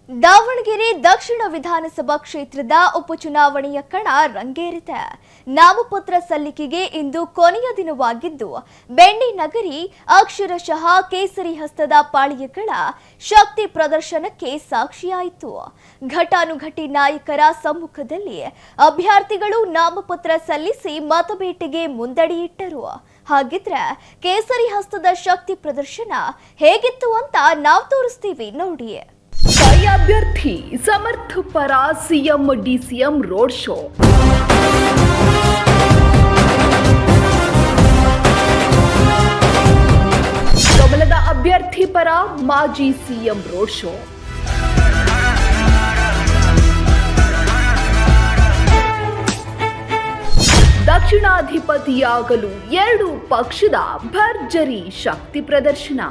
ದಾವಣಗೆರೆ ದಕ್ಷಿಣ ವಿಧಾನಸಭಾ ಕ್ಷೇತ್ರದ ಉಪಚುನಾವಣೆಯ ಕಣ ರಂಗೇರಿದೆ. ನಾಮಪತ್ರ ಸಲ್ಲಿಕೆಗೆ ಇಂದು ಕೊನೆಯ ದಿನವಾಗಿದ್ದು, ಬೆಣ್ಣೆ ನಗರಿ ಅಕ್ಷರಶಃ ಕೇಸರಿ ಹಸ್ತದ ಪಾಳಿಯಗಳ ಶಕ್ತಿ ಪ್ರದರ್ಶನಕ್ಕೆ ಸಾಕ್ಷಿಯಾಯಿತು. ಘಟಾನುಘಟಿ ನಾಯಕರ ಸಮ್ಮುಖದಲ್ಲಿ ಅಭ್ಯರ್ಥಿಗಳು ನಾಮಪತ್ರ ಸಲ್ಲಿಸಿ ಮತಬೇಟೆಗೆ ಮುಂದಡಿಯಿಟ್ಟರು. ಹಾಗಿದ್ರೆ ಕೇಸರಿ ಹಸ್ತದ ಶಕ್ತಿ ಪ್ರದರ್ಶನ ಹೇಗಿತ್ತು ಅಂತ ನಾವು ತೋರಿಸ್ತೀವಿ ನೋಡಿ. ಕೈ ಅಭ್ಯರ್ಥಿ ಸಮರ್ಥ ಪರ ಸಿಎಂ ಡಿಸಿಎಂ ರೋಡ್ ಶೋ. ಕಮಲದ ಅಭ್ಯರ್ಥಿ ಪರ ಮಾಜಿ ಸಿಎಂ ರೋಡ್ ಶೋ. ದಕ್ಷಿಣಾಧಿಪತಿಯಾಗಲು ಎರಡು ಪಕ್ಷದ ಭರ್ಜರಿ ಶಕ್ತಿ ಪ್ರದರ್ಶನ.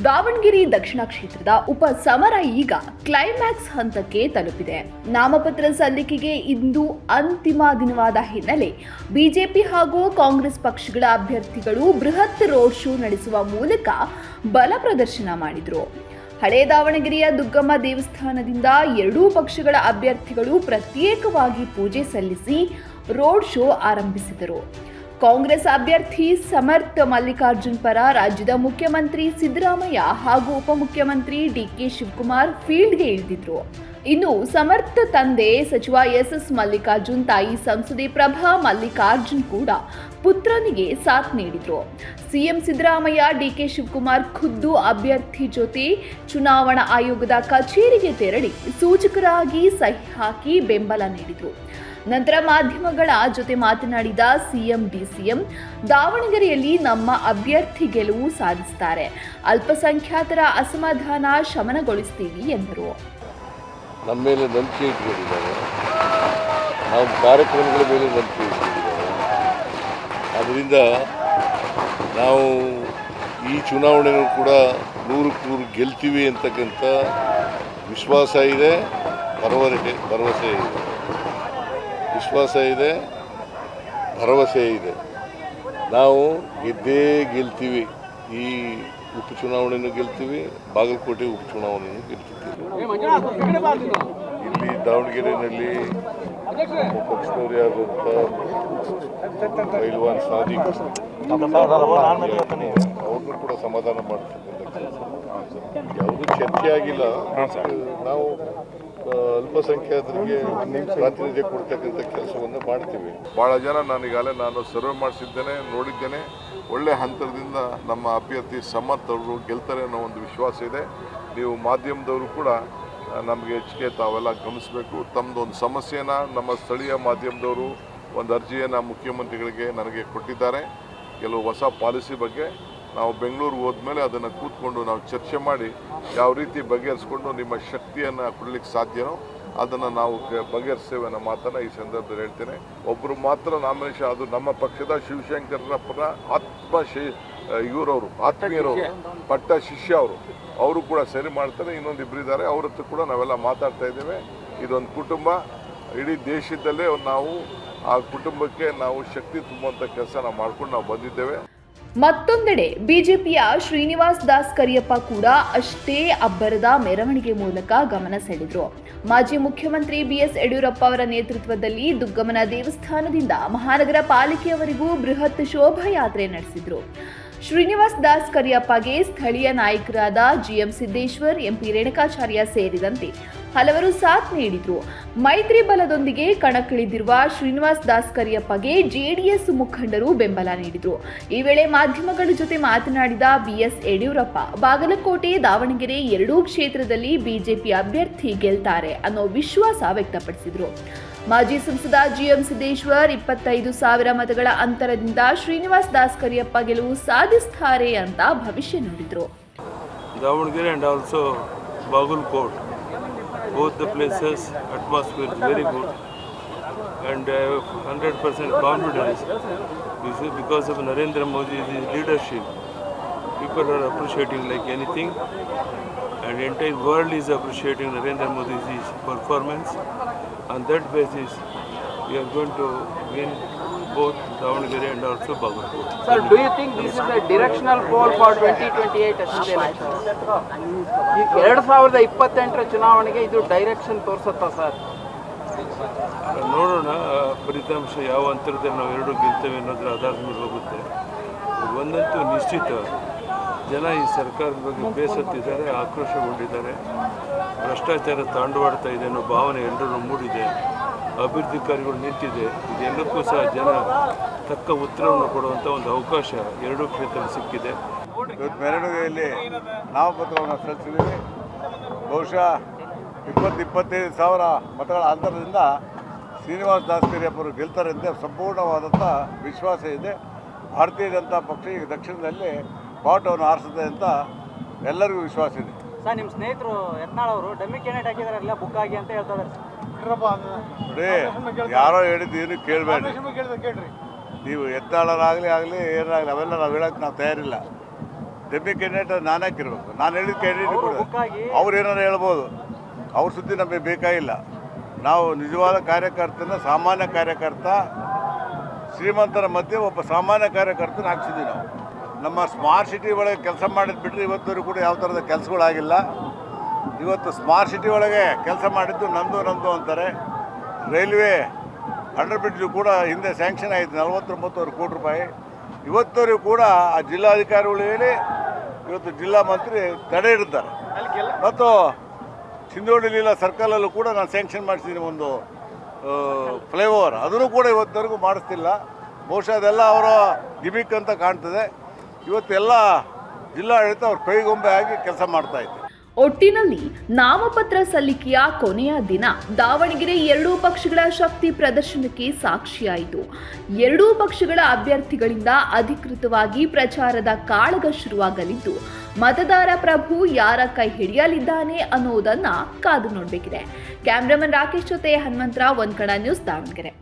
ದಾವಣಗೆರೆ ದಕ್ಷಿಣ ಕ್ಷೇತ್ರದ ಉಪ ಸಮರ ಈಗ ಕ್ಲೈಮ್ಯಾಕ್ಸ್ ಹಂತಕ್ಕೆ ತಲುಪಿದೆ. ನಾಮಪತ್ರ ಸಲ್ಲಿಕೆಗೆ ಇಂದು ಅಂತಿಮ ದಿನವಾದ ಹಿನ್ನೆಲೆ ಬಿಜೆಪಿ ಹಾಗೂ ಕಾಂಗ್ರೆಸ್ ಪಕ್ಷಗಳ ಅಭ್ಯರ್ಥಿಗಳು ಬೃಹತ್ ರೋಡ್ ಶೋ ನಡೆಸುವ ಮೂಲಕ ಬಲ ಪ್ರದರ್ಶನ ಮಾಡಿದರು. ಹಳೆ ದಾವಣಗೆರೆಯ ದುಗ್ಗಮ್ಮ ದೇವಸ್ಥಾನದಿಂದ ಎರಡೂ ಪಕ್ಷಗಳ ಅಭ್ಯರ್ಥಿಗಳು ಪ್ರತ್ಯೇಕವಾಗಿ ಪೂಜೆ ಸಲ್ಲಿಸಿ ರೋಡ್ ಶೋ ಆರಂಭಿಸಿದರು. ಕಾಂಗ್ರೆಸ್ ಅಭ್ಯರ್ಥಿ ಸಮರ್ಥ ಮಲ್ಲಿಕಾರ್ಜುನ್ ಪರ ರಾಜ್ಯದ ಮುಖ್ಯಮಂತ್ರಿ ಸಿದ್ದರಾಮಯ್ಯ ಹಾಗೂ ಉಪಮುಖ್ಯಮಂತ್ರಿ ಡಿಕೆ ಶಿವಕುಮಾರ್ ಫೀಲ್ಡ್ಗೆ ಇಳಿದಿದ್ರು. ಇನ್ನು ಸಮರ್ಥ ತಂದೆ ಸಚಿವ ಎಸ್ ಮಲ್ಲಿಕಾರ್ಜುನ್, ತಾಯಿ ಸಂಸದೆ ಪ್ರಭಾ ಮಲ್ಲಿಕಾರ್ಜುನ್ ಕೂಡ ಪುತ್ರನಿಗೆ ಸಾಥ್ ನೀಡಿದ್ರು. ಸಿಎಂ ಸಿದ್ದರಾಮಯ್ಯ, ಡಿಕೆ ಶಿವಕುಮಾರ್ ಖುದ್ದು ಅಭ್ಯರ್ಥಿ ಜೊತೆ ಚುನಾವಣಾ ಆಯೋಗದ ಕಚೇರಿಗೆ ತೆರಳಿ ಸೂಚಕರಾಗಿ ಸಹಿ ಹಾಕಿ ಬೆಂಬಲ ನೀಡಿದ್ರು. ನಂತರ ಮಾಧ್ಯಮಗಳ ಜೊತೆ ಮಾತನಾಡಿದ ಸಿಎಂ ಡಿಸಿಎಂ, ದಾವಣಗೆರೆಯಲ್ಲಿ ನಮ್ಮ ಅಭ್ಯರ್ಥಿ ಗೆಲುವು ಸಾಧಿಸುತ್ತಾರೆ, ಅಲ್ಪಸಂಖ್ಯಾತರ ಅಸಮಾಧಾನ ಶಮನಗೊಳಿಸ್ತೀವಿ ಎಂದರು. ನಮ್ಮ ಮೇಲೆ ನಂಬಿಕೆ ಇಟ್ಕೊಂಡಿದ್ದಾರೆ, ನಾವು ಕಾರ್ಯಕ್ರಮಗಳ ಮೇಲೆ ನಂಬಿಕೆ ಇಟ್ಕೊಂಡಿದ್ದಾರೆ. ಆದ್ದರಿಂದ ನಾವು ಈ ಚುನಾವಣೆಗಳು ಕೂಡ 100ಕ್ಕೆ 100 ಗೆಲ್ತೀವಿ ಅಂತಕ್ಕಂಥ ವಿಶ್ವಾಸ ಇದೆ, ಭರವಸೆ ಇದೆ. ವಿಶ್ವಾಸ ಇದೆ, ಭರವಸೆ ಇದೆ. ನಾವು ಗೆಲ್ತೀವಿ. ಈ ಉಪಚುನಾವಣೆಯನ್ನು ಗೆಲ್ತೀವಿ, ಬಾಗಲಕೋಟೆ ಉಪಚುನಾವಣೆಯನ್ನು ಗೆಲ್ತಿದ್ದೀವಿ. ಇಲ್ಲಿ ದಾವಣಗೆರೆಯಲ್ಲಿ ನಮ್ಮ ಪಕ್ಷದವರು ಯಾರಂತ ಪೈಲ್ವಾನ್ ಸಾದಿಕ್ ಅವ್ರನ್ನೂ ಕೂಡ ಸಮಾಧಾನ ಮಾಡ್ತಕ್ಕಂಥ ಕೆಲಸ ಯಾವುದೂ ಚರ್ಚೆ ಆಗಿಲ್ಲ. ನಾವು ಅಲ್ಪಸಂಖ್ಯಾತರಿಗೆ ಪ್ರಾತಿನಿಧ್ಯ ಕೊಡ್ತಕ್ಕಂಥ ಕೆಲಸವನ್ನು ಮಾಡ್ತೀವಿ. ಭಾಳ ಜನ ನಾನು ಸರ್ವೆ ಮಾಡಿಸಿದ್ದೇನೆ, ನೋಡಿದ್ದೇನೆ. ಒಳ್ಳೆ ಹಂತದಿಂದ ನಮ್ಮ ಅಭ್ಯರ್ಥಿ ಸಮರ್ಥ ಅವರು ಗೆಲ್ತಾರೆ ಅನ್ನೋ ಒಂದು ವಿಶ್ವಾಸ ಇದೆ. ನೀವು ಮಾಧ್ಯಮದವರು ಕೂಡ ನಮಗೆ ಹೆಚ್ಚಿಗೆ ತಾವೆಲ್ಲ ಗಮನಿಸಬೇಕು. ತಮ್ಮದು ಒಂದು ಸಮಸ್ಯೆನ ನಮ್ಮ ಸ್ಥಳೀಯ ಮಾಧ್ಯಮದವರು ಒಂದು ಅರ್ಜಿಯನ್ನು ಮುಖ್ಯಮಂತ್ರಿಗಳಿಗೆ ನನಗೆ ಕೊಟ್ಟಿದ್ದಾರೆ. ಕೆಲವು ಹೊಸ ಪಾಲಿಸಿ ಬಗ್ಗೆ ನಾವು ಬೆಂಗಳೂರಿಗೆ ಹೋದ್ಮೇಲೆ ಅದನ್ನು ಕೂತ್ಕೊಂಡು ನಾವು ಚರ್ಚೆ ಮಾಡಿ ಯಾವ ರೀತಿ ಬಗೆಹರಿಸ್ಕೊಂಡು ನಿಮ್ಮ ಶಕ್ತಿಯನ್ನು ಕೊಡಲಿಕ್ಕೆ ಸಾಧ್ಯನೋ ಅದನ್ನು ನಾವು ಬಗೆಹರಿಸ್ತೇವೆ ಅನ್ನೋ ಮಾತನ್ನು ಈ ಸಂದರ್ಭದಲ್ಲಿ ಹೇಳ್ತೇನೆ. ಒಬ್ಬರು ಮಾತ್ರ ನಾಮಿನೇಷನ್, ಅದು ನಮ್ಮ ಪಕ್ಷದ ಶಿವಶಂಕರಪ್ಪನ ಇವರವರು ಆತ್ಮೀಯರವರು, ಪಟ್ಟ ಶಿಷ್ಯ ಅವರು ಕೂಡ ಸರಿ ಮಾಡ್ತಾರೆ. ಇನ್ನೊಂದು ಇಬ್ಬರಿದ್ದಾರೆ, ಅವ್ರ ಹತ್ರ ಕೂಡ ನಾವೆಲ್ಲ ಮಾತಾಡ್ತಾ ಇದ್ದೇವೆ. ಇದೊಂದು ಕುಟುಂಬ, ಇಡೀ ದೇಶದಲ್ಲೇ ನಾವು ಆ ಕುಟುಂಬಕ್ಕೆ ನಾವು ಶಕ್ತಿ ತುಂಬುವಂಥ ಕೆಲಸ ನಾವು ಮಾಡ್ಕೊಂಡು ನಾವು ಬಂದಿದ್ದೇವೆ. ಮತ್ತೊಂದೆಡೆ ಬಿಜೆಪಿಯ ಶ್ರೀನಿವಾಸ್ ದಾಸ್ ಕರಿಯಪ್ಪ ಕೂಡ ಅಷ್ಟೇ ಅಬ್ಬರದ ಮೆರವಣಿಗೆ ಮೂಲಕ ಗಮನ ಸೆಳೆದರು. ಮಾಜಿ ಮುಖ್ಯಮಂತ್ರಿ ಬಿಎಸ್ ಯಡಿಯೂರಪ್ಪ ಅವರ ನೇತೃತ್ವದಲ್ಲಿ ದುಗ್ಗಮ್ಮನ ದೇವಸ್ಥಾನದಿಂದ ಮಹಾನಗರ ಪಾಲಿಕೆಯವರೆಗೂ ಬೃಹತ್ ಶೋಭಾಯಾತ್ರೆ ನಡೆಸಿದ್ರು. ಶ್ರೀನಿವಾಸ್ ದಾಸ್ ಕರಿಯಪ್ಪಗೆ ಸ್ಥಳೀಯ ನಾಯಕರಾದ ಜಿಎಂ ಸಿದ್ದೇಶ್ವರ್, ಎಂಪಿ ರೇಣುಕಾಚಾರ್ಯ ಸೇರಿದಂತೆ ಹಲವರು ಸಾಥ್ ನೀಡಿದ್ರು. ಮೈತ್ರಿ ಬಲದೊಂದಿಗೆ ಕಣಕ್ಕಿಳಿದಿರುವ ಶ್ರೀನಿವಾಸ್ ದಾಸ್ ಕರಿಯಪ್ಪಗೆ ಜೆಡಿಎಸ್ ಮುಖಂಡರು ಬೆಂಬಲ ನೀಡಿದ್ರು. ಈ ವೇಳೆ ಮಾಧ್ಯಮಗಳ ಜೊತೆ ಮಾತನಾಡಿದ ಬಿಎಸ್ ಯಡಿಯೂರಪ್ಪ, ಬಾಗಲಕೋಟೆ, ದಾವಣಗೆರೆ ಎರಡೂ ಕ್ಷೇತ್ರದಲ್ಲಿ ಬಿಜೆಪಿ ಅಭ್ಯರ್ಥಿ ಗೆಲ್ತಾರೆ ಅನ್ನೋ ವಿಶ್ವಾಸ ವ್ಯಕ್ತಪಡಿಸಿದ್ರು. ಮಾಜಿ ಸಂಸದ ಜಿಎಂ ಸಿದ್ದೇಶ್ವರ್ 25,000 ಮತಗಳ ಅಂತರದಿಂದ ಶ್ರೀನಿವಾಸ್ ದಾಸ್ ಕರಿಯಪ್ಪ ಗೆಲುವು ಸಾಧಿಸುತ್ತಾರೆ ಅಂತ ಭವಿಷ್ಯ ನುಡಿದ್ರು. Davanagere and also Bagalkote, both the places atmosphere is very good and I have 100% confidence because of Narendra Modi's leadership. People are appreciating like anything and entire world is appreciating Narendra Modi's performance. On that basis we are going to win both Davangere and also Bagalkot. Sir, do you think this is a directional goal for 2028 assembly elections? 2028 ಚುನಾವಣೆಗೆ ಇದು direction ತೋರಿಸುತ್ತಾ sir? ನೋಡೋಣ ಫಲಿತಾಂಶ ಯಾವ ಅಂತರದಲ್ಲಿ ನಾವು ಎರಡು ಗೆಲ್ತೇವೆ ಅನ್ನೋದ್ರ ಆಧಾರದ ಮೇಲೆ ಹೋಗುತ್ತೆ. ಒಂದಂತೂ ನಿಶ್ಚಿತ, ಜನ ಈ ಸರ್ಕಾರದ ಬಗ್ಗೆ ಬೇಸತ್ತಿದ್ದಾರೆ, ಆಕ್ರೋಶಗೊಂಡಿದ್ದಾರೆ. ಭ್ರಷ್ಟಾಚಾರ ತಾಂಡವಾಡ್ತಾ ಇದೆ ಅನ್ನೋ ಭಾವನೆ ಎಲ್ಲರೂ ಮೂಡಿದೆ. ಅಭಿವೃದ್ಧಿ ಕಾರ್ಯಗಳು ನಿಂತಿದೆ. ಇದೆಲ್ಲಕ್ಕೂ ಸಹ ಜನ ತಕ್ಕ ಉತ್ತರವನ್ನು ಕೊಡುವಂಥ ಒಂದು ಅವಕಾಶ ಎರಡೂ ಕ್ಷೇತ್ರದಲ್ಲಿ ಸಿಕ್ಕಿದೆ. ಇವತ್ತು ಮೆರವಣಿಗೆಯಲ್ಲಿ ನಾಮಪತ್ರವನ್ನು ಸಲ್ಲಿಸಿದ್ದೀವಿ. ಬಹುಶಃ 20-25 ಸಾವಿರ ಮತಗಳ ಅಂತರದಿಂದ ಶ್ರೀನಿವಾಸ ದಾಸಗಿರಿಯಪ್ಪರು ಗೆಲ್ತಾರೆ ಅಂತ ಸಂಪೂರ್ಣವಾದಂಥ ವಿಶ್ವಾಸ ಇದೆ. ಭಾರತೀಯ ಜನತಾ ಪಕ್ಷ ಈಗ ದಕ್ಷಿಣದಲ್ಲಿ ಬಾವುಟವನ್ನು ಆರಿಸುತ್ತೆ ಅಂತ ಎಲ್ಲರಿಗೂ ವಿಶ್ವಾಸ ಇದೆ. ಸರ್, ನಿಮ್ಮ ಸ್ನೇಹಿತರು ಯತ್ನಾಳ್ ಅವರು ಡಮ್ಮಿ ಕ್ಯಾಂಡಿಡೇಟ್ ಹಾಕಿದಾರಲ್ಲ ಬುಕ್ ಆಗಿ ಅಂತ ಹೇಳ್ತಾ ಇದ್ದಾರೆ. ನೋಡಿ, ಯಾರೋ ಹೇಳಿದ್ದು ಏನು ಕೇಳಬೇಡಿ. ನೀವು ಯತ್ನಾಳರಾಗಲಿ ಏನಾಗಲಿ ಅವೆಲ್ಲ ನಾವು ಹೇಳೋಕ್ಕೆ ನಾವು ತಯಾರಿಲ್ಲ. ಡಮ್ಮಿ ಕ್ಯಾಂಡಿಡೇಟ್ ನಾನು ಹಾಕಿರ್ಬೇಕು. ನಾನು ಹೇಳಿದ ಕ್ಯಾಂಡಿಡೇಟ್ ಕೂಡ ಅವ್ರು ಏನಾರು ಹೇಳ್ಬೋದು. ಅವ್ರ ಸುದ್ದಿ ನಮಗೆ ಬೇಕಾಗಿಲ್ಲ. ನಾವು ನಿಜವಾದ ಕಾರ್ಯಕರ್ತನ, ಸಾಮಾನ್ಯ ಕಾರ್ಯಕರ್ತ, ಶ್ರೀಮಂತರ ಮಧ್ಯೆ ಒಬ್ಬ ಸಾಮಾನ್ಯ ಕಾರ್ಯಕರ್ತನ ಹಾಕ್ಸಿದ್ದೀವಿ ನಾವು. ನಮ್ಮ ಸ್ಮಾರ್ಟ್ ಸಿಟಿ ಒಳಗೆ ಕೆಲಸ ಮಾಡಿದ್ದು ಬಿಟ್ಟರೆ ಇವತ್ತವರೆಗೂ ಕೂಡ ಯಾವ ಥರದ ಕೆಲಸಗಳಾಗಿಲ್ಲ. ಇವತ್ತು ಸ್ಮಾರ್ಟ್ ಸಿಟಿ ಒಳಗೆ ಕೆಲಸ ಮಾಡಿದ್ದು ನಂದು ಅಂತಾರೆ. ರೈಲ್ವೆ ಅಂಡರ್ ಬ್ರಿಡ್ಜು ಕೂಡ ಹಿಂದೆ ಸ್ಯಾಂಕ್ಷನ್ ಆಯಿತು 49 ಕೋಟಿ ರೂಪಾಯಿ. ಇವತ್ತವರೆಗೂ ಕೂಡ ಆ ಜಿಲ್ಲಾಧಿಕಾರಿಗಳು ಹೇಳಿ ಇವತ್ತು ಜಿಲ್ಲಾ ಮಂತ್ರಿ ತಡೆ ಇಡ್ತಾರೆ. ಮತ್ತು ಚಿಂದೋಡಿ ಲೀಲಾ ಸರ್ಕಲಲ್ಲೂ ಕೂಡ ನಾನು ಸ್ಯಾಂಕ್ಷನ್ ಮಾಡಿಸಿದ್ದೀನಿ ಒಂದು ಫ್ಲೈಓವರ್, ಅದನ್ನು ಕೂಡ ಇವತ್ತವರೆಗೂ ಮಾಡಿಸ್ತಿಲ್ಲ. ಬಹುಶಃ ಅದೆಲ್ಲ ಅವರ ಗಿಮಿಕ್ ಅಂತ ಕಾಣ್ತದೆ. ಇವತ್ತೆಲ್ಲ ಜಿಲ್ಲಾಡಳಿತ ಅವ್ರ ಕೈಗೊಂಬೆ ಆಗಿ ಕೆಲಸ ಮಾಡ್ತಾ ಇತ್ತು. ಒಟ್ಟಿನಲ್ಲಿ ನಾಮಪತ್ರ ಸಲ್ಲಿಕೆಯ ಕೊನೆಯ ದಿನ ದಾವಣಗೆರೆ ಎರಡೂ ಪಕ್ಷಗಳ ಶಕ್ತಿ ಪ್ರದರ್ಶನಕ್ಕೆ ಸಾಕ್ಷಿಯಾಯಿತು. ಎರಡೂ ಪಕ್ಷಗಳ ಅಭ್ಯರ್ಥಿಗಳಿಂದ ಅಧಿಕೃತವಾಗಿ ಪ್ರಚಾರದ ಕಾಳಗ ಶುರುವಾಗಲಿದ್ದು, ಮತದಾರ ಪ್ರಭು ಯಾರ ಕೈ ಹಿಡಿಯಲಿದ್ದಾನೆ ಅನ್ನೋದನ್ನ ಕಾದು ನೋಡಬೇಕಿದೆ. ಕ್ಯಾಮ್ರಾಮನ್ ರಾಕೇಶ್ ಜೊತೆ ಹನುಮಂತರಾವ್, ಒಂದ್ ಕಣ ನ್ಯೂಸ್, ದಾವಣಗೆರೆ.